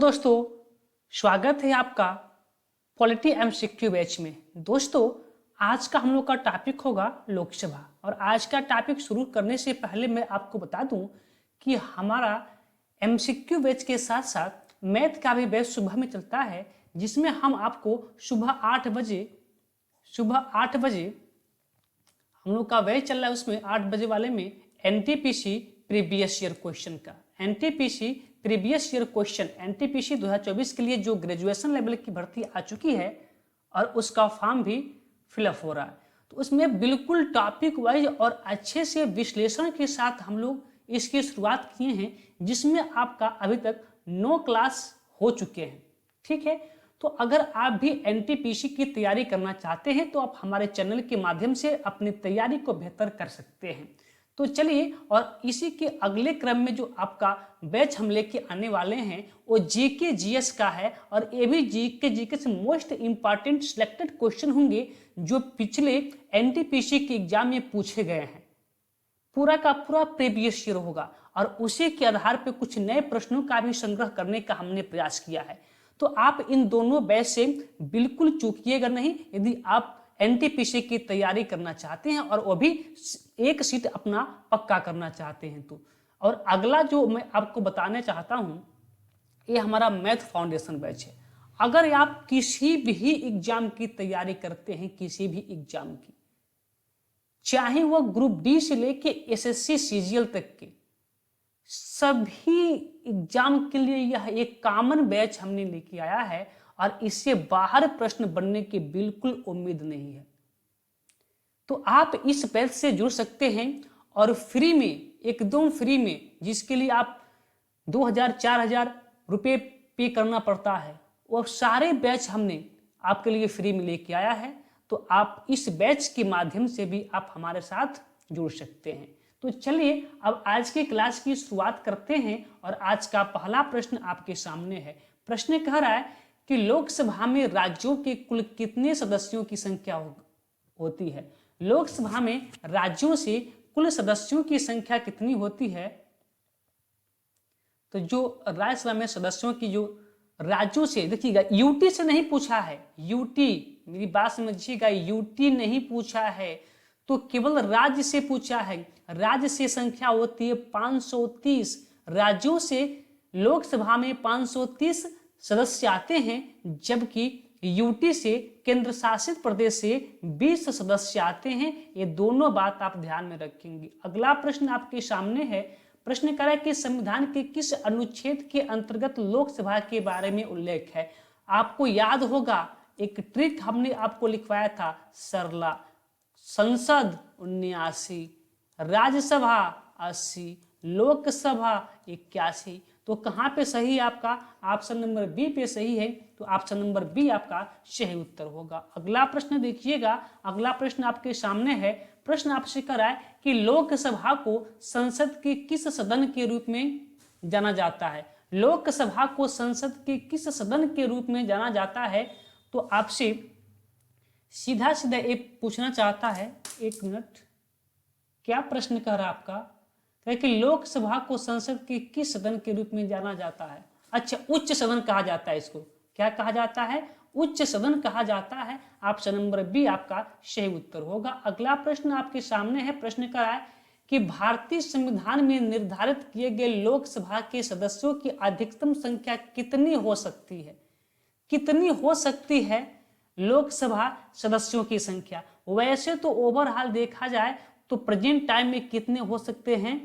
दोस्तों, स्वागत है आपका पॉलिटी एमसीक्यू बैच में। दोस्तों, आज का हम लोग का टॉपिक होगा लोकसभा। और आज का टॉपिक शुरू करने से पहले मैं आपको बता दूं कि हमारा एमसीक्यू बैच के साथ साथ मैथ का भी बैच सुबह में चलता है, जिसमें हम आपको सुबह 8 बजे हम लोग का बैच चल रहा है। उसमें 8 बजे वाले में एनटीपीसी प्रीवियस ईयर क्वेश्चन का NTPC previous year question NTPC 2024 के लिए जो ग्रेजुएशन लेवल की भर्ती आ चुकी है और उसका फॉर्म भी फिलअप हो रहा है, तो उसमें बिल्कुल टॉपिक वाइज और अच्छे से विश्लेषण के साथ हम लोग इसकी शुरुआत किए हैं, जिसमें आपका अभी तक 9 क्लास हो चुके हैं। ठीक है, तो अगर आप भी एनटीपीसी की तैयारी करना चाहते हैं तो आप हमारे चैनल के माध्यम से अपनी तैयारी को बेहतर कर सकते हैं। तो चलिए, और इसी के अगले क्रम में जो आपका बैच हम लेके आने वाले हैं वो जीके जीएस का है, और ये भी जीके से मोस्ट इंपॉर्टेंट सिलेक्टेड क्वेश्चन होंगे जो पिछले एनटीपीसी के एग्जाम में पूछे गए हैं। पूरा का पूरा प्रीवियस ईयर होगा और उसी के आधार पर कुछ नए प्रश्नों का भी संग्रह करने का हमने प्रयास किया है। तो आप इन दोनों बैच से बिल्कुल चूकिएगा नहीं यदि आप एनटीपीसी की तैयारी करना चाहते हैं और वो भी एक सीट अपना पक्का करना चाहते हैं तो। और अगला जो मैं आपको बताने चाहता हूं, ये हमारा मैथ फाउंडेशन बैच है। अगर आप किसी भी एग्जाम की तैयारी करते हैं, किसी भी एग्जाम की, चाहे वो ग्रुप डी से लेके एसएससी सीजीएल तक के सभी एग्जाम के लिए यह एक कॉमन बैच हमने लेके आया है और इससे बाहर प्रश्न बनने की बिल्कुल उम्मीद नहीं है। तो आप इस बैच से जुड़ सकते हैं और फ्री में, एकदम फ्री में, जिसके लिए आप 2000-4000 रुपये पे करना पड़ता है, वो सारे बैच हमने आपके लिए फ्री में लेके आया है। तो आप इस बैच के माध्यम से भी आप हमारे साथ जुड़ सकते हैं। तो चलिए अब आज की क्लास की शुरुआत करते हैं और आज का पहला प्रश्न आपके सामने है। प्रश्न कह रहा है कि लोकसभा में राज्यों के कुल कितने सदस्यों की संख्या होती है। लोकसभा में राज्यों से कुल सदस्यों की संख्या कितनी होती है। तो जो राज्यसभा में सदस्यों की जो राज्यों से, देखिएगा यूटी से नहीं पूछा है, यूटी, मेरी बात समझिएगा, यूटी नहीं पूछा है, तो केवल राज्य से पूछा है। राज्य से संख्या होती है 530। राज्यों से लोकसभा में 530 सदस्य आते हैं, जबकि यूटी से, केंद्र शासित प्रदेश से 20 सदस्य आते हैं। ये दोनों बात आप ध्यान में रखेंगे। अगला प्रश्न आपके सामने है। प्रश्न कह रहा है कि संविधान के किस अनुच्छेद के अंतर्गत लोकसभा के बारे में उल्लेख है। आपको याद होगा एक ट्रिक हमने आपको लिखवाया था सरला, संसद 79, राज्यसभा 80, लोकसभा 81। तो कहाँ पे सही है आपका? ऑप्शन नंबर बी पे सही है, तो ऑप्शन नंबर बी आपका सही उत्तर होगा। अगला प्रश्न देखिएगा, अगला प्रश्न आपके सामने है। प्रश्न आपसे कर रहा है कि लोकसभा को संसद के किस सदन के रूप में जाना जाता है। लोकसभा को संसद के किस सदन के रूप में जाना जाता है। तो आपसे सीधा सीधा ये पूछना चाहता है, एक मिनट, क्या प्रश्न कह रहा है आपका? कि लोकसभा को संसद के किस सदन के रूप में जाना जाता है। अच्छा, उच्च सदन कहा जाता है इसको। क्या कहा जाता है? उच्च सदन कहा जाता है। ऑप्शन नंबर बी आपका सही उत्तर होगा। अगला प्रश्न आपके सामने है। प्रश्न का है कि भारतीय संविधान में निर्धारित किए गए लोकसभा के सदस्यों की अधिकतम संख्या कितनी हो सकती है। कितनी हो सकती है लोकसभा सदस्यों की संख्या? वैसे तो ओवरऑल देखा जाए तो प्रेजेंट टाइम में कितने हो सकते हैं?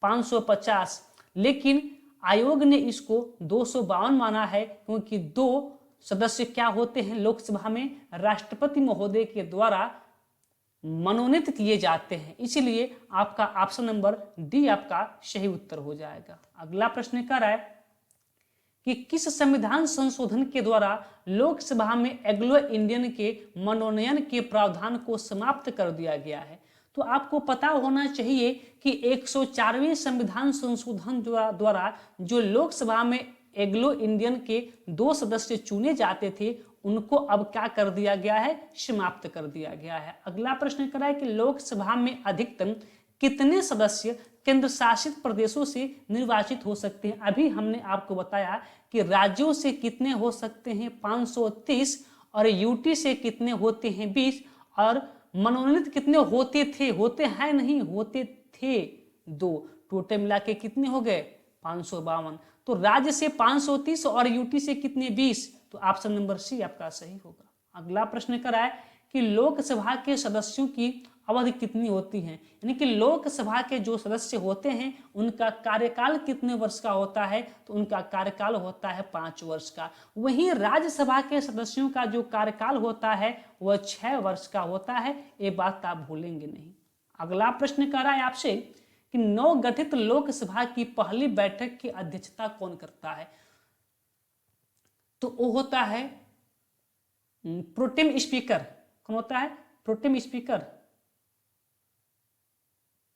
550, लेकिन आयोग ने इसको 252 माना है, क्योंकि 2 सदस्य क्या होते हैं लोकसभा में? राष्ट्रपति महोदय के द्वारा मनोनीत किए जाते हैं। इसलिए आपका ऑप्शन नंबर डी आपका सही उत्तर हो जाएगा। अगला प्रश्न कर रहा है कि किस संविधान संशोधन के द्वारा लोकसभा में एंग्लो इंडियन के मनोनयन के प्रावधान को समाप्त कर दिया गया है। तो आपको पता होना चाहिए कि 104वें संविधान संशोधन द्वारा जो लोकसभा में एंग्लो इंडियन के 2 सदस्य चुने जाते थे, उनको अब क्या कर दिया गया है? समाप्त कर दिया गया है। अगला प्रश्न करा है कि लोकसभा में अधिकतम कितने सदस्य केंद्र शासित प्रदेशों से निर्वाचित हो सकते हैं? अभी हमने आपको बताया कि राज्यों से कितने हो सकते हैं 530, और यूटी से कितने होते हैं 20, और मनोनीत कितने होते थे, होते हैं नहीं, होते थे 2, टोटल मिला के कितने हो गए 552। तो राज्य से 530 और यूटी से कितने 20, तो ऑप्शन नंबर सी आपका सही होगा। अगला प्रश्न कर रहा है कि लोकसभा के सदस्यों की अवधि कितनी होती है, यानी कि लोकसभा के जो सदस्य होते हैं उनका कार्यकाल कितने वर्ष का होता है, तो उनका कार्यकाल होता है 5 वर्ष का। वहीं राज्यसभा के सदस्यों का जो कार्यकाल होता है वह 6 वर्ष का होता है, ये बात आप भूलेंगे नहीं। अगला प्रश्न कर रहा है आपसे कि नवगठित लोकसभा की पहली बैठक की अध्यक्षता कौन करता है, तो वो होता है प्रोटेम स्पीकर। कौन होता है? Pro tem speaker.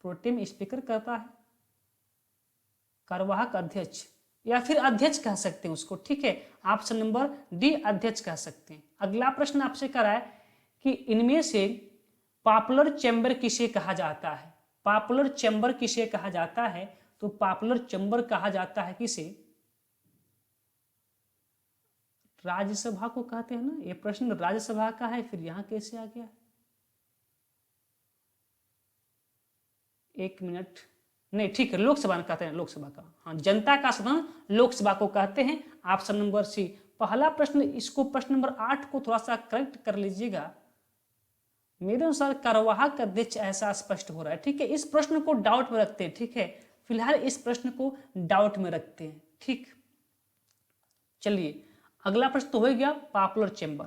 प्रोटेम स्पीकर करता है, कार्यवाहक अध्यक्ष, या फिर अध्यक्ष कह सकते हैं उसको, ठीक है। ऑप्शन नंबर डी अध्यक्ष कह सकते हैं। अगला प्रश्न आपसे करा है कि इनमें से पॉपुलर चैम्बर किसे कहा जाता है? पॉपुलर चैम्बर किसे कहा जाता है, तो पॉपुलर चैम्बर कहा जाता है किसे? राज्यसभा को कहते हैं ना। ये प्रश्न राज्यसभा का है, फिर यहां कैसे आ गया? एक मिनट, नहीं ठीक है, लोकसभा कहते हैं, लोकसभा का, हाँ, जनता का सदन लोकसभा को कहते हैं। Option number C. पहला प्रश्न, इसको प्रश्न नंबर 8 को थोड़ा सा करेक्ट कर लीजिएगा। मेरे अनुसार कार्यवाहक अध्यक्ष ऐसा स्पष्ट हो रहा है, ठीक है। इस प्रश्न को डाउट में रखते हैं, ठीक है, फिलहाल इस प्रश्न को डाउट में रखते हैं, ठीक। चलिए अगला प्रश्न तो हो गया पॉपुलर चैम्बर।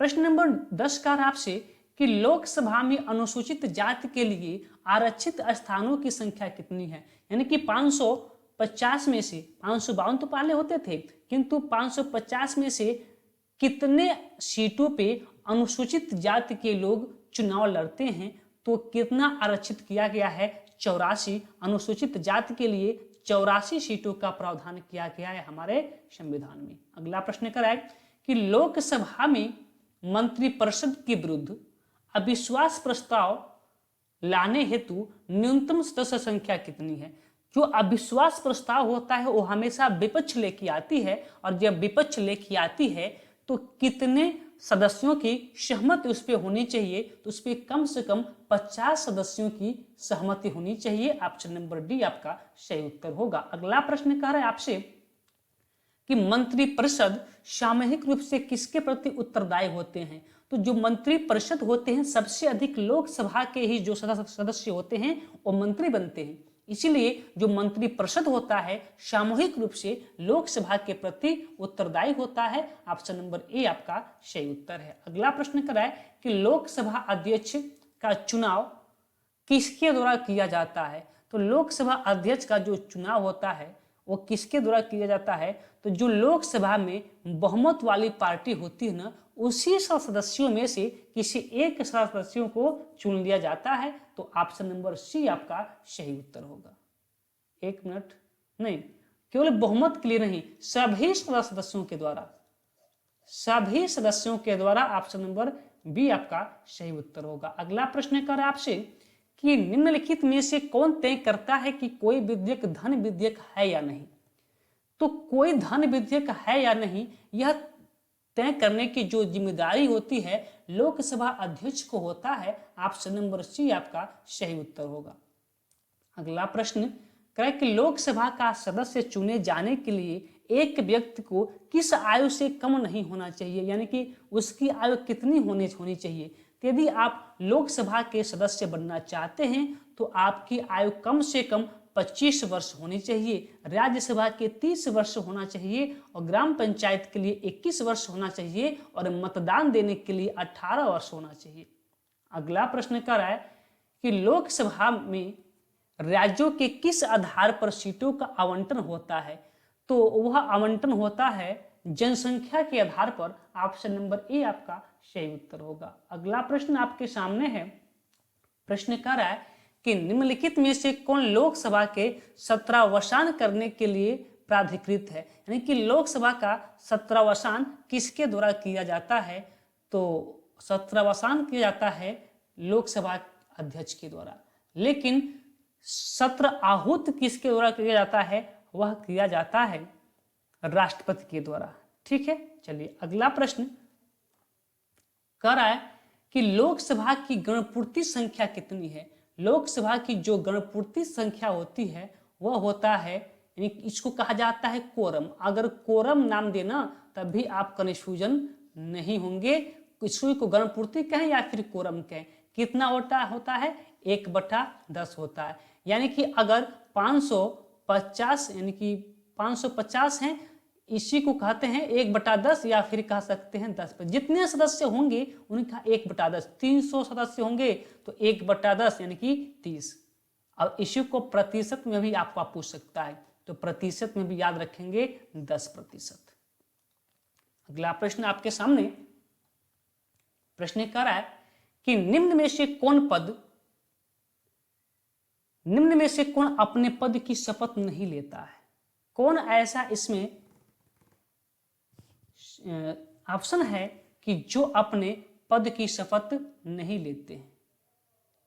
प्रश्न नंबर 10 का आपसे कि लोकसभा में अनुसूचित जाति के लिए आरक्षित स्थानों की संख्या कितनी है, यानी कि 550 में से 552 तो पहले होते थे, किंतु 550 में से कितने सीटों पे अनुसूचित जाति के लोग चुनाव लड़ते हैं, तो कितना आरक्षित किया गया है? 84। अनुसूचित जाति के लिए 84 सीटों का प्रावधान किया गया है हमारे संविधान में। अगला प्रश्न कराए कि लोकसभा में मंत्रिपरिषद के विरुद्ध अविश्वास प्रस्ताव लाने हेतु न्यूनतम सदस्य संख्या कितनी है? जो अविश्वास प्रस्ताव होता है वो हमेशा विपक्ष लेके आती है, और जब विपक्ष लेके आती है तो कितने सदस्यों की सहमति उस पर होनी चाहिए? तो उस पर कम से कम 50 सदस्यों की सहमति होनी चाहिए। ऑप्शन नंबर डी आपका सही उत्तर होगा। अगला प्रश्न कह रहा है आपसे कि मंत्रिपरिषद सामूहिक रूप से किसके प्रति उत्तरदायी होते हैं? तो जो मंत्रिपरिषद होते हैं, सबसे अधिक लोकसभा के ही जो सदस्य होते हैं वो मंत्री बनते हैं, इसीलिए जो मंत्रिपरिषद होता है सामूहिक रूप से लोकसभा के प्रति उत्तरदायी होता है। ऑप्शन नंबर ए आपका सही उत्तर है। अगला प्रश्न कराए कि लोकसभा अध्यक्ष का चुनाव किसके द्वारा किया जाता है? तो लोकसभा अध्यक्ष का जो चुनाव होता है वो किसके द्वारा किया जाता है? तो जो लोकसभा में बहुमत वाली पार्टी होती है ना, उसी सदस्यों में से किसी एक सदस्यों को चुन लिया जाता है। तो ऑप्शन नंबर सी आपका सही उत्तर होगा। एक मिनट, नहीं, केवल बहुमत के लिए नहीं, सभी सदस्यों के द्वारा, सभी सदस्यों के द्वारा। ऑप्शन नंबर बी आपका सही उत्तर होगा। अगला प्रश्न कर आपसे कि निम्नलिखित में से कौन तय करता है कि कोई विधेयक धन विधेयक है या नहीं? तो कोई धन विधेयक है या नहीं, यह तय करने की जो जिम्मेदारी होती है लोकसभा अध्यक्ष को होता है। ऑप्शन नंबर सी आपका सही उत्तर होगा। अगला प्रश्न कहे कि लोकसभा का सदस्य चुने जाने के लिए एक व्यक्ति को किस आयु से कम नहीं होना चाहिए, यानी कि उसकी आयु कितनी होनी चाहिए? यदि आप लोकसभा के सदस्य बनना चाहते हैं तो आपकी आयु कम से कम 25 वर्ष होनी चाहिए, राज्यसभा के 30 वर्ष होना चाहिए, और ग्राम पंचायत के लिए 21 वर्ष होना चाहिए, और मतदान देने के लिए 18 वर्ष होना चाहिए। अगला प्रश्न कर रहा है कि लोकसभा में राज्यों के किस आधार पर सीटों का आवंटन होता है? तो वह आवंटन होता है जनसंख्या के आधार पर। ऑप्शन नंबर ए आपका सही उत्तर होगा। अगला प्रश्न आपके सामने है, प्रश्न कर रहा है कि निम्नलिखित में से कौन लोकसभा के सत्रावसान करने के लिए प्राधिकृत है, यानी कि लोकसभा का सत्रावसान किसके द्वारा किया जाता है? तो सत्रावसान किया जाता है लोकसभा अध्यक्ष के द्वारा। लेकिन सत्र आहूत किसके द्वारा किया जाता है? वह किया जाता है राष्ट्रपति के द्वारा। ठीक है, चलिए अगला प्रश्न कह रहा है कि लोकसभा की गणपूर्ति संख्या कितनी है? लोकसभा की जो गणपूर्ति संख्या होती है वह होता है, यानी इसको कहा जाता है कोरम। अगर कोरम नाम देना तब भी आप कन्फ्यूजन नहीं होंगे, इसको गणपूर्ति कहें या फिर कोरम कहें। कितना होता है? 1/10 होता है। यानी कि अगर 550 यानी कि 550 हैं, इसी को कहते हैं 1/10 या फिर कह सकते हैं 10 पर। जितने सदस्य होंगे उनका 1/10। 300 सदस्य होंगे तो 1/10 यानी कि 30। अब इसी को प्रतिशत में भी आपको पूछ सकता है, तो प्रतिशत में भी याद रखेंगे 10%। अगला प्रश्न आपके सामने प्रश्न कह रहा है कि निम्न में से कौन अपने पद की शपथ नहीं लेता है? कौन ऐसा इसमें ऑप्शन है कि जो अपने पद की शपथ नहीं लेते हैं?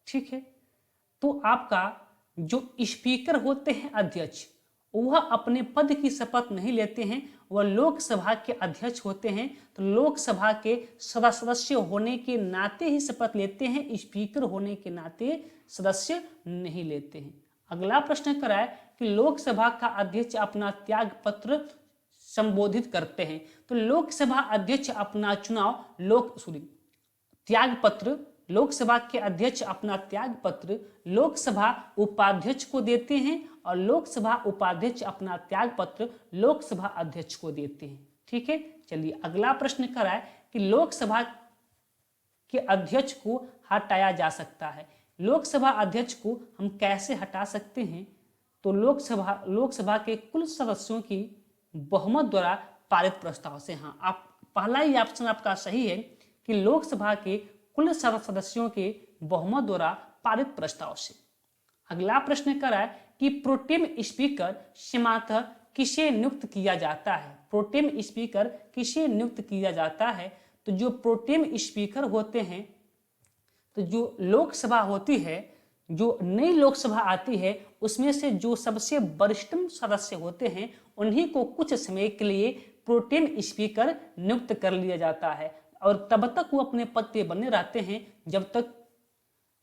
ठीक है, तो आपका जो स्पीकर होते हैं अध्यक्ष, वह अपने पद की शपथ नहीं लेते हैं, वह लोकसभा के अध्यक्ष होते हैं। तो लोकसभा के सदस्य होने के नाते ही शपथ लेते हैं, स्पीकर होने के नाते सदस्य नहीं लेते हैं। अगला प्रश्न करा है कि लोकसभा का अध्यक्ष अपना त्याग पत्र संबोधित करते हैं। तो लोकसभा अध्यक्ष अपना त्याग पत्र, लोकसभा के अध्यक्ष अपना त्याग पत्र लोकसभा उपाध्यक्ष को देते हैं और लोकसभा उपाध्यक्ष अपना त्याग पत्र लोकसभा अध्यक्ष को देते हैं। ठीक है, चलिए अगला प्रश्न करा है कि लोकसभा के अध्यक्ष को हटाया जा सकता है। लोकसभा अध्यक्ष को हम कैसे हटा सकते हैं? तो लोकसभा के कुल सदस्यों की बहुमत द्वारा पारित प्रस्ताव से। हाँ, आप पहला ही ऑप्शन आपका सही है कि लोकसभा के कुल सदस्यों के बहुमत द्वारा पारित प्रस्ताव से। अगला प्रश्न करा है कि प्रोटेम स्पीकर समातः किसे नियुक्त किया जाता है? प्रोटेम स्पीकर किसे नियुक्त किया जाता है? तो जो प्रोटेम स्पीकर होते हैं, तो जो लोकसभा होती है, जो नई लोकसभा आती है, उसमें से जो सबसे वरिष्ठतम सदस्य होते हैं उन्हीं को कुछ समय के लिए प्रोटेम स्पीकर नियुक्त कर लिया जाता है और तब तक वो अपने पद पे बने रहते हैं जब तक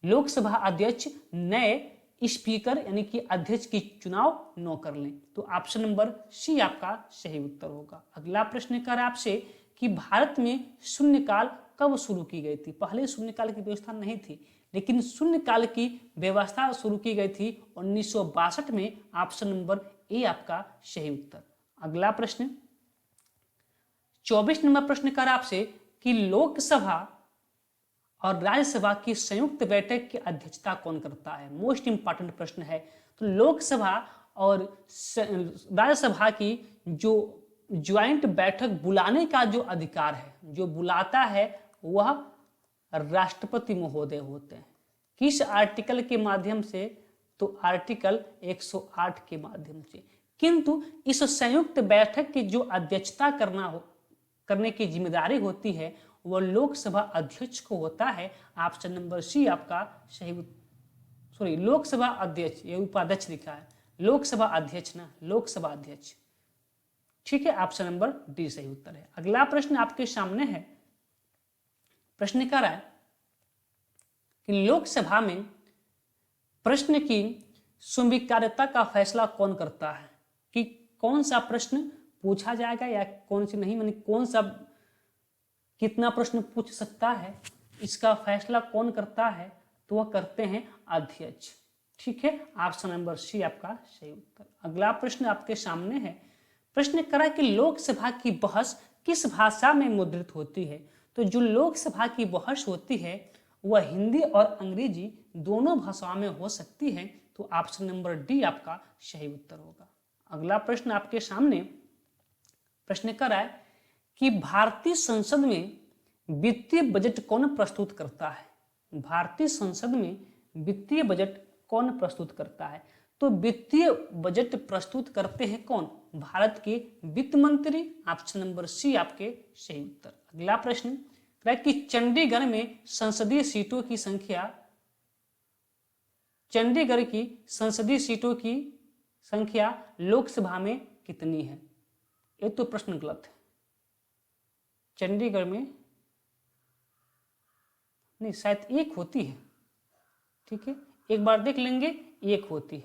लोकसभा अध्यक्ष नए स्पीकर यानी कि अध्यक्ष की चुनाव न कर लें। तो ऑप्शन नंबर सी आपका सही उत्तर होगा। अगला प्रश्न कर आपसे कि भारत में शून्यकाल कब शुरू की गई थी? पहले शून्यकाल की व्यवस्था नहीं थी, लेकिन शून्यकाल की व्यवस्था शुरू की गई थी 1962 में। ऑप्शन नंबर ए आपका सही उत्तर। अगला प्रश्न 24 नंबर प्रश्न कर आपसे कि लोकसभा और राज्यसभा की संयुक्त बैठक की अध्यक्षता कौन करता है? मोस्ट इंपॉर्टेंट प्रश्न है। तो लोकसभा और राज्यसभा की जो ज्वाइंट बैठक बुलाने का जो अधिकार है, जो बुलाता है, वह राष्ट्रपति महोदय होते हैं। किस आर्टिकल के माध्यम से? तो आर्टिकल 108 के माध्यम से। किंतु इस संयुक्त बैठक की जो अध्यक्षता करने की जिम्मेदारी होती है वह लोकसभा अध्यक्ष को होता है। ऑप्शन नंबर सी आपका सही। लोकसभा अध्यक्ष, ये उपाध्यक्ष लिखा है, लोकसभा अध्यक्ष ना, लोकसभा अध्यक्ष। ठीक है, ऑप्शन नंबर डी सही उत्तर है। अगला प्रश्न आपके सामने है। प्रश्न क्या रहा है कि लोकसभा में प्रश्न की स्वीकार्यता का फैसला कौन करता है? कि कौन सा प्रश्न पूछा जाएगा या कौन सी नहीं, माने कौन सा कितना प्रश्न पूछ सकता है, इसका फैसला कौन करता है? तो वह करते हैं अध्यक्ष। ठीक है, ऑप्शन नंबर सी आपका सही उत्तर। अगला प्रश्न आपके सामने है। प्रश्न करा कि लोकसभा की बहस किस भाषा में मुद्रित होती है? तो जो लोकसभा की बहस होती है वह हिंदी और अंग्रेजी दोनों भाषाओं में हो सकती है। तो ऑप्शन नंबर डी आपका सही उत्तर होगा। अगला प्रश्न आपके सामने प्रश्न कर रहा है कि भारतीय संसद में वित्तीय बजट कौन प्रस्तुत करता है? भारतीय संसद में वित्तीय बजट कौन प्रस्तुत करता है? तो वित्तीय बजट प्रस्तुत करते हैं कौन? भारत के वित्त मंत्री। ऑप्शन नंबर सी आपके सही उत्तर। अगला प्रश्न कि चंडीगढ़ में संसदीय सीटों की संख्या चंडीगढ़ की संसदीय सीटों की संख्या लोकसभा में कितनी है? ये तो प्रश्न गलत है। चंडीगढ़ में नहीं, शायद एक होती है। ठीक है, एक बार देख लेंगे, एक होती है।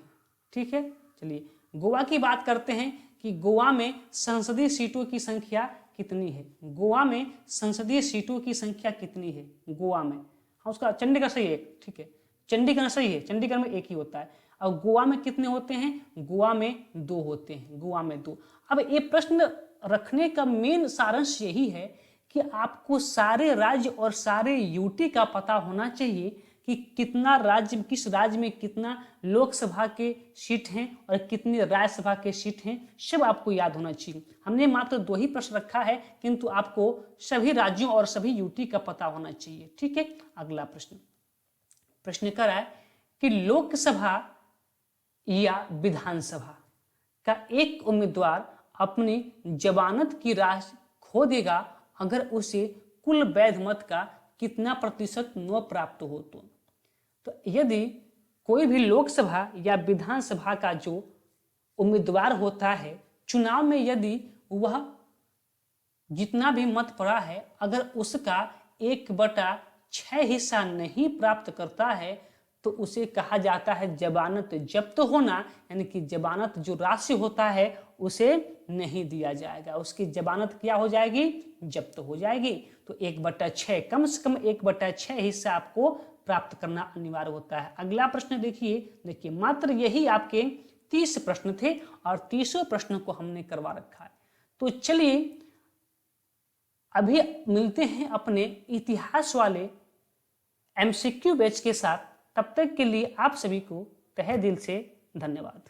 ठीक है, चलिए गोवा की बात करते हैं कि गोवा में संसदीय सीटों की संख्या कितनी है। गोवा में संसदीय सीटों की संख्या कितनी है गोवा में? हाँ, उसका चंडीगढ़ सही है। ठीक है, चंडीगढ़ सही है, चंडीगढ़ में एक ही होता है। अब गोवा में कितने होते हैं? गोवा में 2 होते हैं, गोवा में 2। अब ये प्रश्न रखने का मेन सारांश यही है कि आपको सारे राज्य और सारे यूटी का पता होना चाहिए कि कितना राज्य, किस राज्य में कितना लोकसभा के सीट हैं और कितनी राज्यसभा के सीट हैं, सब आपको याद होना चाहिए। हमने मात्र 2 ही प्रश्न रखा है, किंतु आपको सभी राज्यों और सभी यूटी का पता होना चाहिए। ठीक है, अगला प्रश्न कर रहा है कि लोकसभा या विधानसभा का एक उम्मीदवार अपनी जमानत की राशि खो देगा अगर उसे कुल वैध मत का कितना प्रतिशत न प्राप्त हो तो यदि कोई भी लोकसभा या विधानसभा का जो उम्मीदवार होता है, चुनाव में यदि वह जितना भी मत पड़ा है अगर उसका 1/6 हिस्सा नहीं प्राप्त करता है तो उसे कहा जाता है जमानत जब्त होना, यानी कि जमानत जो राशि होता है उसे नहीं दिया जाएगा, उसकी जमानत क्या हो जाएगी? जब्त हो जाएगी। तो 1/6, कम से कम 1/6 हिस्सा आपको प्राप्त करना अनिवार्य होता है। अगला प्रश्न देखिए मात्र यही आपके 30 प्रश्न थे और 30 प्रश्न को हमने करवा रखा है। तो चलिए अभी मिलते हैं अपने इतिहास वाले MCQ बैच के साथ। तब तक के लिए आप सभी को तहे दिल से धन्यवाद।